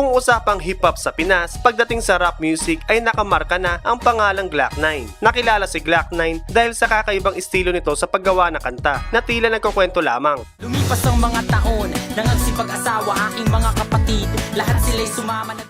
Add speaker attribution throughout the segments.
Speaker 1: Kung usapang hip-hop sa Pinas, pagdating sa rap music ay nakamarka na ang pangalang Glock 9. Nakilala si Glock 9 dahil sa kakaibang estilo nito sa paggawa ng kanta na tila nagkukwento lamang.
Speaker 2: Lumipas ang mga taon, nangagsipag-asawa aking mga kapatid, lahat sila'y sumama na...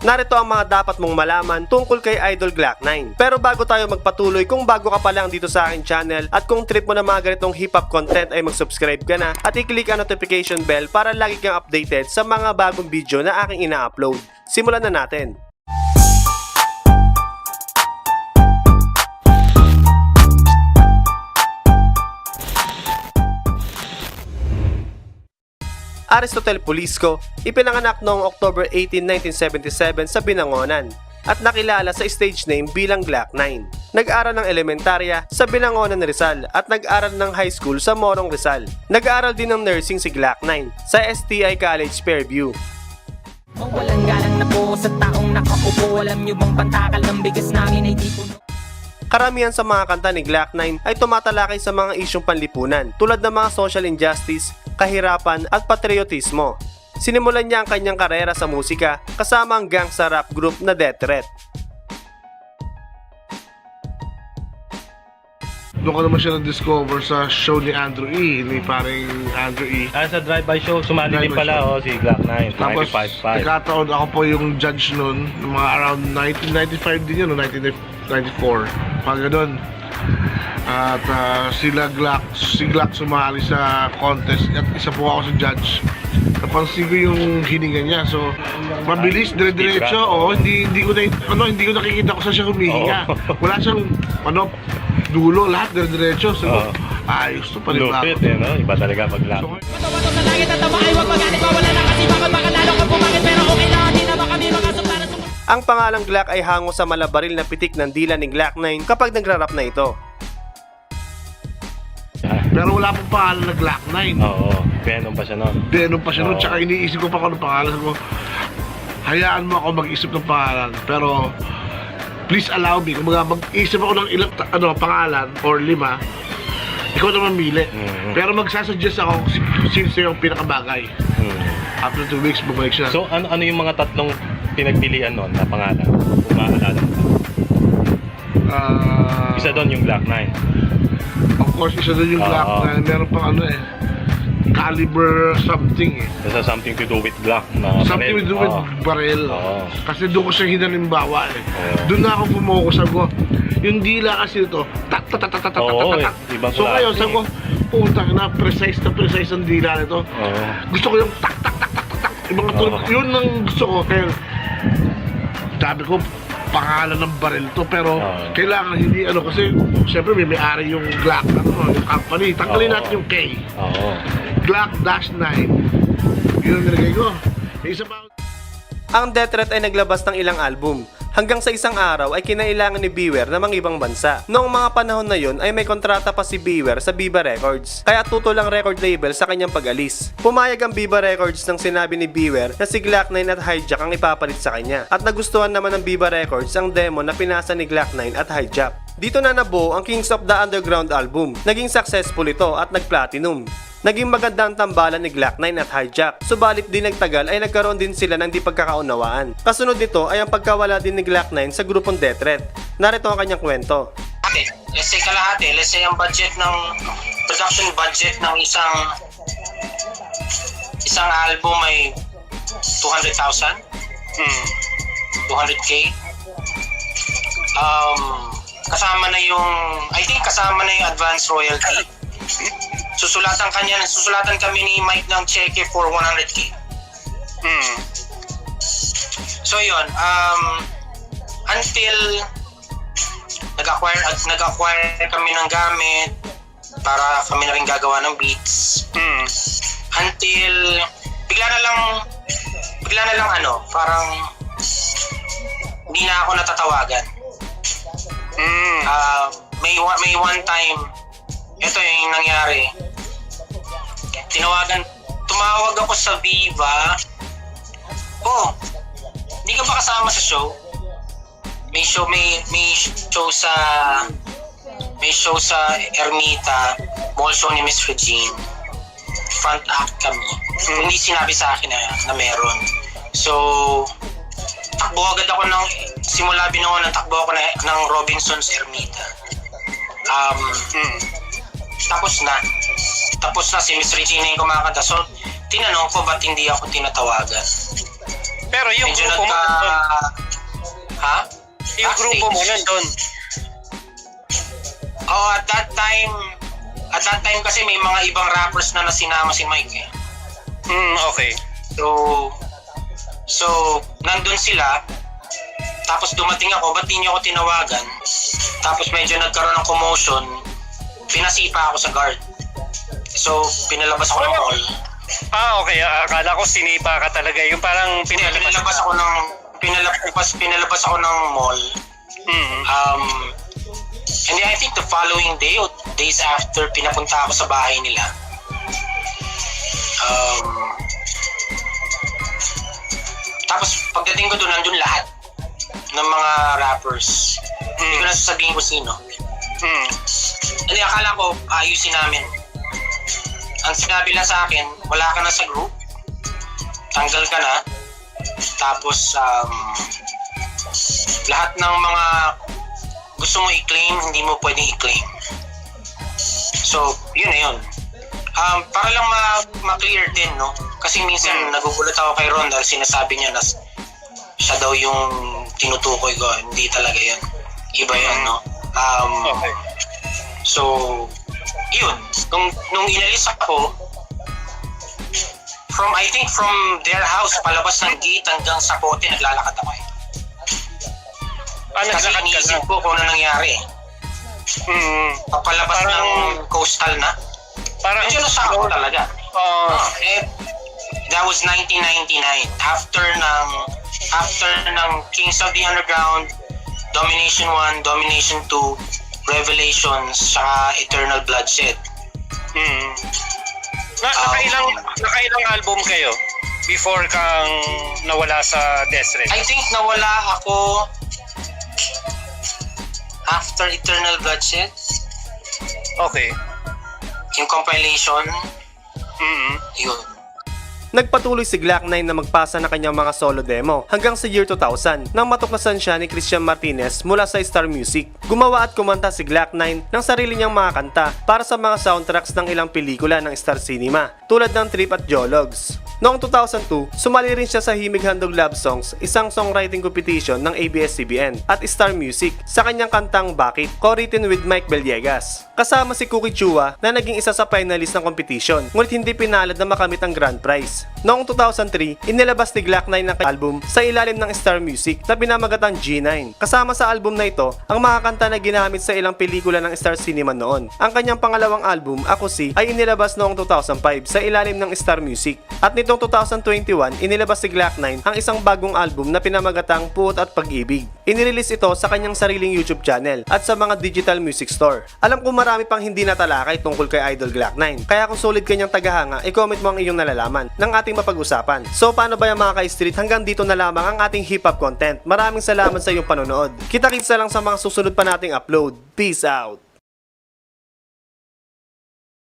Speaker 1: Narito ang mga dapat mong malaman tungkol kay Idol Glock 9. Pero bago tayo magpatuloy, kung bago ka pa lang dito sa aking channel at kung trip mo na mga ganitong hip-hop content ay mag-subscribe ka na at i-click ang notification bell para lagi kang updated sa mga bagong video na aking ina-upload. Simulan na natin! Aristotel Pulisco, ipinanganak noong October 18, 1977 sa Binangonan at nakilala sa stage name bilang Glock 9. Nag-aral ng elementarya sa Binangonan, Rizal at nag-aral ng high school sa Morong, Rizal. Nag-aral din ng nursing si Glock 9 sa STI College Fairview.
Speaker 2: Walang galang na po sa taong nakaupo, alam nyo bang pantakal ng bigas namin ay di puno?
Speaker 1: Karamihan sa mga kanta ni Glock 9 ay tumatalakay sa mga isyong panlipunan tulad ng mga social injustice, kahirapan at patriotismo. Sinimulan niya ang kanyang karera sa musika kasama ang gangsta rap group na Death Threat.
Speaker 3: Doon ko naman siya na-discover sa show ni Andrew E. Ni paring Andrew E.
Speaker 4: Sa drive-by show, sumali din pala si Glock 9,
Speaker 3: Tapos
Speaker 4: 95.5.
Speaker 3: nagkataon ako po yung judge nun, mga around 1995 din yun, 1994, pag ganun. At si Glock sumali sa contest at isa po ako sa judge. Napansin ko yung hininga niya, so mabilis, dire-diretso. Hindi ko nakikita kung saan siya humihinga. Wala siyang dulo, lahat dire-diretso. So ayos to pa rin.
Speaker 4: Lupit no? Iba talaga pag Glock.
Speaker 2: Bato sa langit at tama ay wag magalit, wala na kasi baka lalo ka pumakit, pero okay lang, di na ba kami makasok para sa...
Speaker 1: Ang pangalang Glock ay hango sa malabaril na pitik ng dila ni Glock 9 kapag nagra-rap na ito.
Speaker 3: Pero wala pong pangalan na Glock 9.
Speaker 4: Oo, Venom pa siya nun.
Speaker 3: Venom pa siya nun, tsaka iniisip ko pa kung anong pangalan ko. Hayaan mo ako mag-isip ng pangalan, pero please allow me, kung mag-isip ako ng ilang pangalan or 5, ikaw na mamili. Pero magsasuggest ako since yung pinakabagay. After 2 weeks, bumalik siya.
Speaker 4: So ano yung mga tatlong pinagpilian nun na pangalan? Kung maaalala mo. Isa doon yung Glock 9.
Speaker 3: Of course, isa doon yung Glock 9. Meron pang caliber something
Speaker 4: There's something to do with Glock na
Speaker 3: something to do with barrel. Kasi doon ko siya hinalimbawa Doon na ako fumocus ako. Yung dila kasi ito, tak tak tak tak tak tak tak. So ngayon, sabi ko, puta na precise ang dila nito. Gusto ko yung tak tak tak tak tak. Yun ang gusto ko. Kaya sabi ko, pangalan ng baril to, pero kailangan hindi kasi siyempre may-ari yung Glock yung company, tanggalin natin yung K. Glock-9 yun ang nilagay ko. Isa pa.
Speaker 1: Ang Death Threat ay naglabas ng ilang album. Hanggang sa isang araw ay kinailangan ni Beware na mangibang bansa. Noong mga panahon na yun ay may kontrata pa si Beware sa Viva Records, kaya tutol ang record label sa kanyang pag-alis. Pumayag ang Viva Records nang sinabi ni Beware na si Glock 9 at Hijack ang ipapalit sa kanya, at nagustuhan naman ng Viva Records ang demo na pinasa ni Glock 9 at Hijack. Dito na nabuo ang Kings of the Underground album. Naging successful ito at nag-platinum. Naging maganda ang tambalan ni Glock 9 at Hijack, subalit di nagtagal ay nagkaroon din sila ng di pagkakaunawaan. Kasunod nito ay ang pagkawala din ni Glock 9 sa grupong Death Threat. Narito ang kanyang kwento.
Speaker 5: Let's say kalahati, let's say ang budget ng production budget ng isang album ay 200,000, 200k. Kasama na yung, I think kasama na yung advance royalty. Susulatan kami ni Mike ng cheque for 100k. So yun, until nag-acquire kami ng gamit para kami na rin gagawa ng beats. Until bigla na lang parang hindi na ako natatawagan. May one time, ito yung nangyari. Tumawag ako sa Viva. Hindi ka ba kasama sa show? May show sa Ermita, mall show ni Miss Regine. Front act kami. Hindi sinabi sa akin na meron. So, takbo agad ako simula binuo ng takbo ako ng Robinson's Ermita. Tapos na si Miss Regina yung kumakanta. So, tinanong ko ba't hindi ako tinatawagan.
Speaker 6: Pero yung
Speaker 5: Medyo
Speaker 6: grupo mo nandun.
Speaker 5: Ha?
Speaker 6: Yung
Speaker 5: Backstage.
Speaker 6: grupo mo nandun.
Speaker 5: Oh, at that time kasi may mga ibang rappers na nasinama si Mike eh.
Speaker 6: Okay.
Speaker 5: So, nandun sila. Tapos dumating ako, ba't di niyo ako tinawagan? Tapos medyo nagkaroon ng commotion. Pinasipa ako sa guard. So, pinalabas ako ng mall.
Speaker 6: Okay. Akala ko sinipa ka talaga. Yung parang
Speaker 5: Hindi, pinalabas ako ng mall. And then I think the following day or days after, pinapunta ako sa bahay nila. Tapos pagdating ko doon, nandun lahat ng mga rappers. Hindi ko na sasabihin ko sino. Hindi, akala ko ayusin namin. Ang sinabi lang sa akin, wala ka na sa group, tanggal ka na, tapos lahat ng mga gusto mo i-claim, hindi mo pwedeng i-claim. So, yun na yun. Para lang ma-clear din, no? Kasi minsan nagugulat ako kay Ron dahil sinasabi niya na siya daw yung tinutukoy ko. Hindi talaga yun. Iba yun, no?
Speaker 6: Okay.
Speaker 5: So, yun. Nung inalis ako, I think from their house, palabas ng gate hanggang sa kote, naglalakad ako eh. Kasi
Speaker 6: Naglakad ka na.
Speaker 5: iniisip ko kung ano nangyari. Papalabas
Speaker 6: Parang-
Speaker 5: ng coastal na.
Speaker 6: Parang
Speaker 5: Medyo nasa ako talaga.
Speaker 6: Oh,
Speaker 5: That was 1999. After ng Kings of the Underground, Domination 1, Domination 2, Revelations, saka Eternal Bloodshed.
Speaker 6: nakailang album kayo before kang nawala sa Death Ray?
Speaker 5: I think nawala ako after Eternal Bloodshed,
Speaker 6: Okay.
Speaker 5: yung compilation, yun.
Speaker 1: Nagpatuloy si Glock-9 na magpasa ng kanyang mga solo demo hanggang sa year 2000 nang matuklasan siya ni Christian Martinez mula sa Star Music. Gumawa at kumanta si Glock-9 ng sarili niyang mga kanta para sa mga soundtracks ng ilang pelikula ng Star Cinema tulad ng Trip at Jologs. Noong 2002, sumali rin siya sa Himig Handog Love Songs, isang songwriting competition ng ABS-CBN at Star Music sa kanyang kantang Bakit, co-written with Mike Villegas. Kasama si Cookie Chua na naging isa sa finalist ng competition, ngunit hindi pinalad na makamit ang grand prize. Noong 2003, inilabas ni Glock-9 ng album sa ilalim ng Star Music na pinamagatang G9. Kasama sa album na ito ang mga kanta na ginamit sa ilang pelikula ng Star Cinema noon. Ang kanyang pangalawang album, Ako Si, ay inilabas noong 2005 sa ilalim ng Star Music. At nitong 2021, inilabas si Glock-9 ang isang bagong album na pinamagatang Puot at Pag-ibig. Inirelease ito sa kanyang sariling YouTube channel at sa mga digital music store. Alam ko marami pang hindi natalakay tungkol kay Idol Glock-9, kaya kung solid kanyang tagahanga, i-comment mo ang iyong nalalaman ng ating mapag-usapan. So paano ba yung mga ka-street? Hanggang dito na lamang ang ating hip-hop content. Maraming salamat sa iyong panonood. Kita-kits na lang sa mga susunod pa nating upload. Peace out!